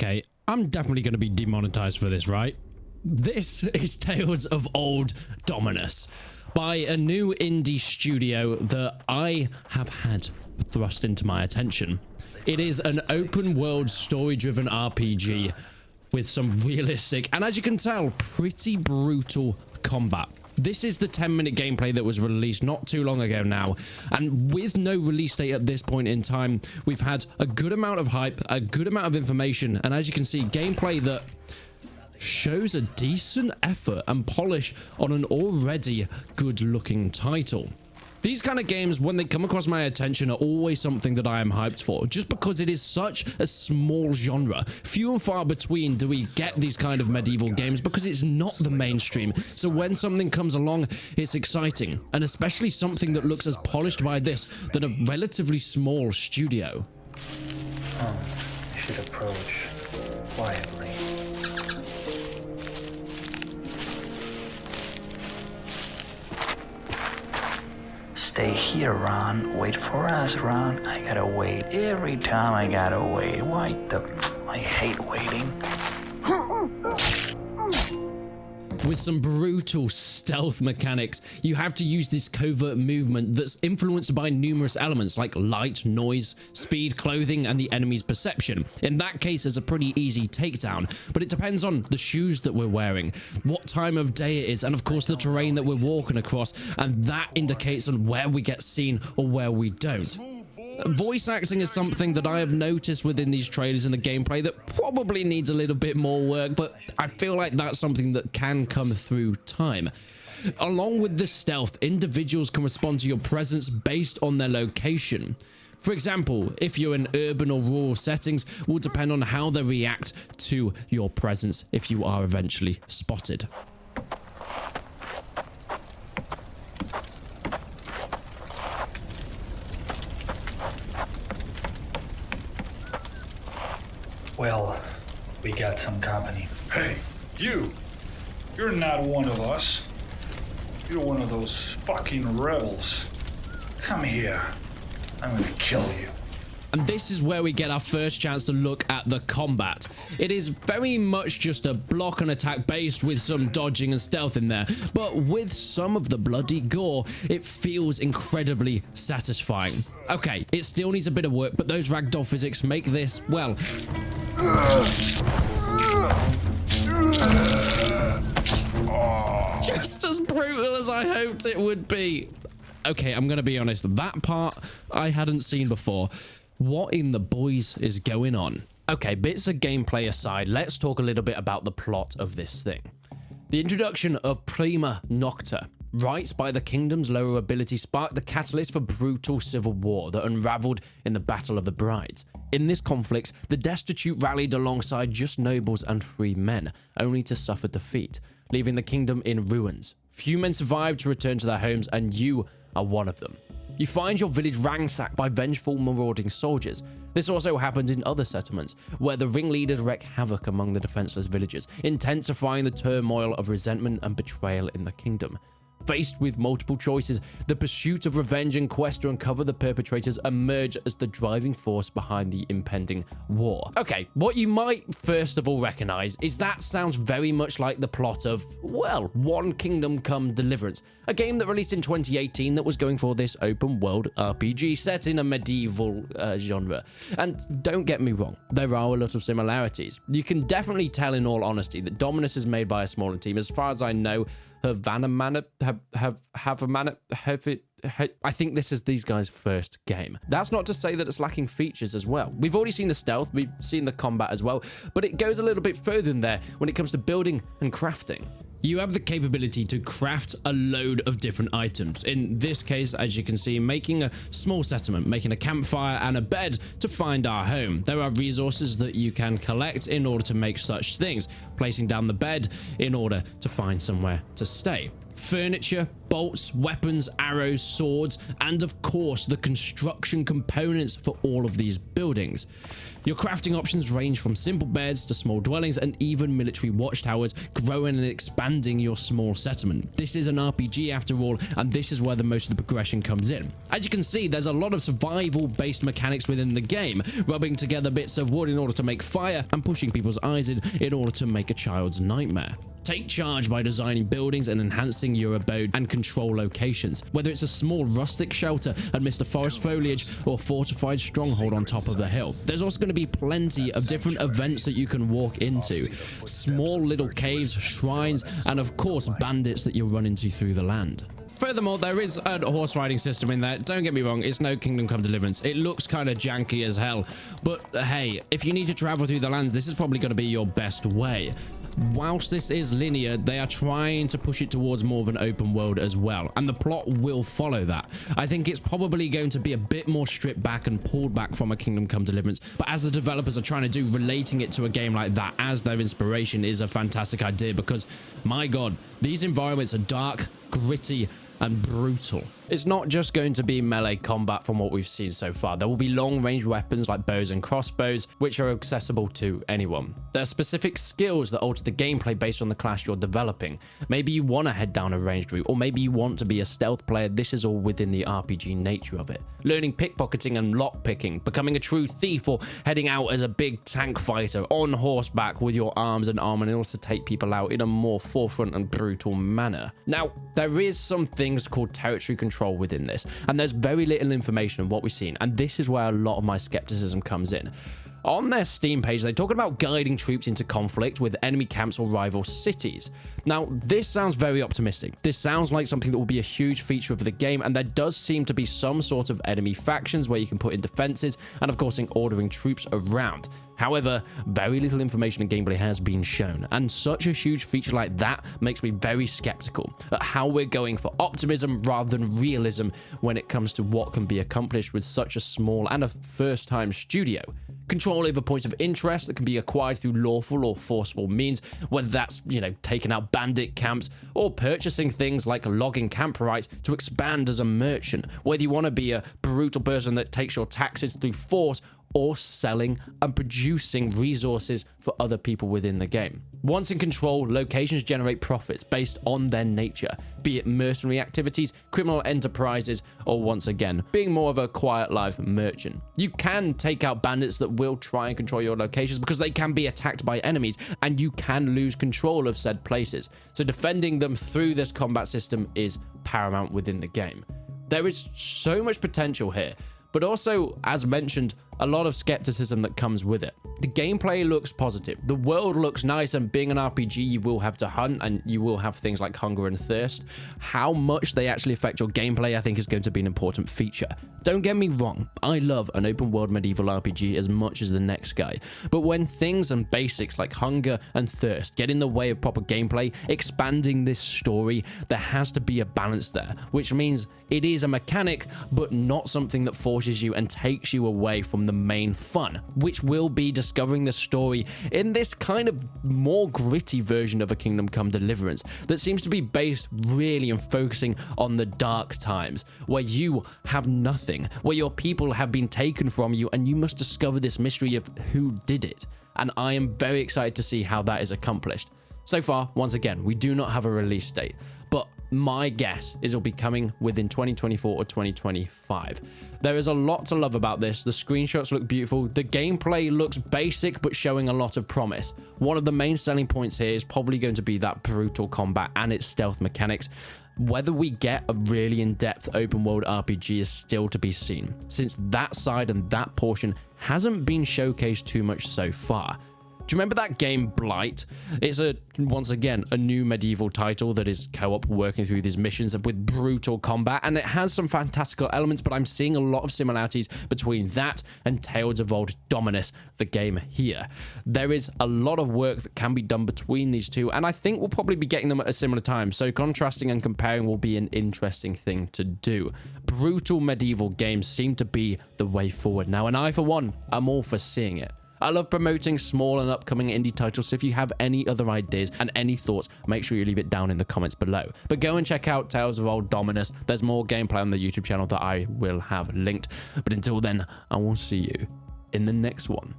Okay, I'm definitely going to be demonetized for this, right? This is Tales of Old Dominus by a new indie studio that I have had thrust into my attention. It is an open world story-driven RPG with some realistic and, as you can tell, pretty brutal combat. This is the 10-minute gameplay that was released not too long ago now, and with no release date at this point in time, we've had a good amount of hype, a good amount of information, and as you can see, gameplay that shows a decent effort and polish on an already good-looking title. These kind of games, when they come across my attention, are always something that I am hyped for, just because it is such a small genre. Few and far between do we get these kind of medieval games because it's not the mainstream. So when something comes along, it's exciting, and especially something that looks as polished by this than a relatively small studio. You should approach quietly. Stay here, Ron. Wait for us, Ron. I gotta wait. Every time I gotta wait. I hate waiting. With some brutal stealth mechanics, you have to use this covert movement that's influenced by numerous elements like light, noise, speed, clothing, and the enemy's perception. In that case, it's a pretty easy takedown, but it depends on the shoes that we're wearing, what time of day it is, and of course the terrain that we're walking across, and that indicates on where we get seen or where we don't. Voice acting is something that I have noticed within these trailers and the gameplay that probably needs a little bit more work, but I feel like that's something that can come through time. Along with the stealth, individuals can respond to your presence based on their location. For example, if you're in urban or rural settings, will depend on how they react to your presence if you are eventually spotted. Well, we got some company. Hey, you! You're not one of us. You're one of those fucking rebels. Come here. I'm gonna kill you. And this is where we get our first chance to look at the combat. It is very much just a block and attack based with some dodging and stealth in there, but with some of the bloody gore, it feels incredibly satisfying. Okay, it still needs a bit of work, but those ragdoll physics make this, well, just as brutal as I hoped it would be. Okay, I'm gonna be honest, that part I hadn't seen before. What in the boys is going on? Okay, bits of gameplay aside, let's talk a little bit about the plot of this thing. The introduction of Prima Nocta, rights by the kingdom's lower ability, sparked the catalyst for brutal civil war that unraveled in the Battle of the Brides. In this conflict, the destitute rallied alongside just nobles and free men, only to suffer defeat, leaving the kingdom in ruins. Few men survived to return to their homes, and you are one of them. You find your village ransacked by vengeful, marauding soldiers. This also happens in other settlements, where the ringleaders wreak havoc among the defenseless villagers, intensifying the turmoil of resentment and betrayal in the kingdom. Faced with multiple choices, the pursuit of revenge and quest to uncover the perpetrators emerge as the driving force behind the impending war. Okay, what you might first of all recognize is that sounds very much like the plot of, well, One Kingdom Come Deliverance, a game that released in 2018 that was going for this open world RPG set in a medieval genre. And don't get me wrong, there are a lot of similarities. You can definitely tell in all honesty that Dominus is made by a smaller team. As far as I know, I think this is these guys' first game. That's not to say that it's lacking features as well. We've already seen the stealth, we've seen the combat as well, but it goes a little bit further than there when it comes to building and crafting. You have the capability to craft a load of different items. In this case, as you can see, making a small settlement, making a campfire and a bed to find our home. There are resources that you can collect in order to make such things, placing down the bed in order to find somewhere to stay. Furniture, bolts, weapons, arrows, swords, and of course the construction components for all of these buildings. Your crafting options range from simple beds to small dwellings and even military watchtowers, growing and expanding your small settlement. This is an RPG after all, and this is where the most of the progression comes in. As you can see, there's a lot of survival-based mechanics within the game, rubbing together bits of wood in order to make fire and pushing people's eyes in order to make a child's nightmare. Take charge by designing buildings and enhancing your abode and control locations, whether it's a small rustic shelter amidst the forest foliage or fortified stronghold on top of the hill. There's also going to be plenty of different events that you can walk into, small little caves, shrines, and of course bandits that you'll run into through the land. Furthermore, there is a horse riding system in there. Don't get me wrong, it's no Kingdom Come Deliverance. It looks kind of janky as hell, but hey, if you need to travel through the lands, this is probably going to be your best way. Whilst this is linear, they are trying to push it towards more of an open world as well, and the plot will follow that. I think it's probably going to be a bit more stripped back and pulled back from a Kingdom Come Deliverance, but as the developers are trying to do, relating it to a game like that as their inspiration is a fantastic idea, because my god, these environments are dark, gritty, and brutal. It's not just going to be melee combat from what we've seen so far. There will be long-range weapons like bows and crossbows, which are accessible to anyone. There are specific skills that alter the gameplay based on the class you're developing. Maybe you want to head down a ranged route, or maybe you want to be a stealth player. This is all within the RPG nature of it. Learning pickpocketing and lockpicking, becoming a true thief, or heading out as a big tank fighter on horseback with your arms and armor in order to take people out in a more forefront and brutal manner. Now, there is some things called territory control within this, and there's very little information on what we've seen, and this is where a lot of my skepticism comes in. On their Steam page, they talk about guiding troops into conflict with enemy camps or rival cities. Now, this sounds very optimistic. This sounds like something that will be a huge feature of the game, and there does seem to be some sort of enemy factions where you can put in defenses, and of course in ordering troops around. However, very little information and gameplay has been shown, and such a huge feature like that makes me very skeptical at how we're going for optimism rather than realism when it comes to what can be accomplished with such a small and a first-time studio. Control over points of interest that can be acquired through lawful or forceful means, whether that's, taking out bandit camps or purchasing things like logging camp rights to expand as a merchant, whether you want to be a brutal person that takes your taxes through force or selling and producing resources for other people within the game. Once in control, locations generate profits based on their nature, be it mercenary activities, criminal enterprises, or once again, being more of a quiet life merchant. You can take out bandits that will try and control your locations because they can be attacked by enemies, and you can lose control of said places. So defending them through this combat system is paramount within the game. There is so much potential here, but also, as mentioned, a lot of skepticism that comes with it. The gameplay looks positive, the world looks nice, and being an RPG, you will have to hunt and you will have things like hunger and thirst. How much they actually affect your gameplay, I think, is going to be an important feature. Don't get me wrong, I love an open world medieval RPG as much as the next guy, but when things and basics like hunger and thirst get in the way of proper gameplay, expanding this story, there has to be a balance there, which means it is a mechanic, but not something that forces you and takes you away from the main fun, which will be discovering the story in this kind of more gritty version of a Kingdom Come Deliverance that seems to be based really and focusing on the dark times, where you have nothing, where your people have been taken from you, and you must discover this mystery of who did it. And I am very excited to see how that is accomplished. So far, once again, we do not have a release date, but my guess is it'll be coming within 2024 or 2025. There is a lot to love about this. The screenshots look beautiful. The gameplay looks basic, but showing a lot of promise. One of the main selling points here is probably going to be that brutal combat and its stealth mechanics. Whether we get a really in-depth open world RPG is still to be seen, since that side and that portion hasn't been showcased too much so far. Do you remember that game Blight? It's once again a new medieval title that is co-op working through these missions with brutal combat, and it has some fantastical elements, but I'm seeing a lot of similarities between that and Tales of Old Dominus, the game here. There is a lot of work that can be done between these two, and I think we'll probably be getting them at a similar time, so contrasting and comparing will be an interesting thing to do. Brutal medieval games seem to be the way forward now, and I, for one, am all for seeing it. I love promoting small and upcoming indie titles, so if you have any other ideas and any thoughts, make sure you leave it down in the comments below. But go and check out Tales of Old Dominus. There's more gameplay on the YouTube channel that I will have linked. But until then, I will see you in the next one.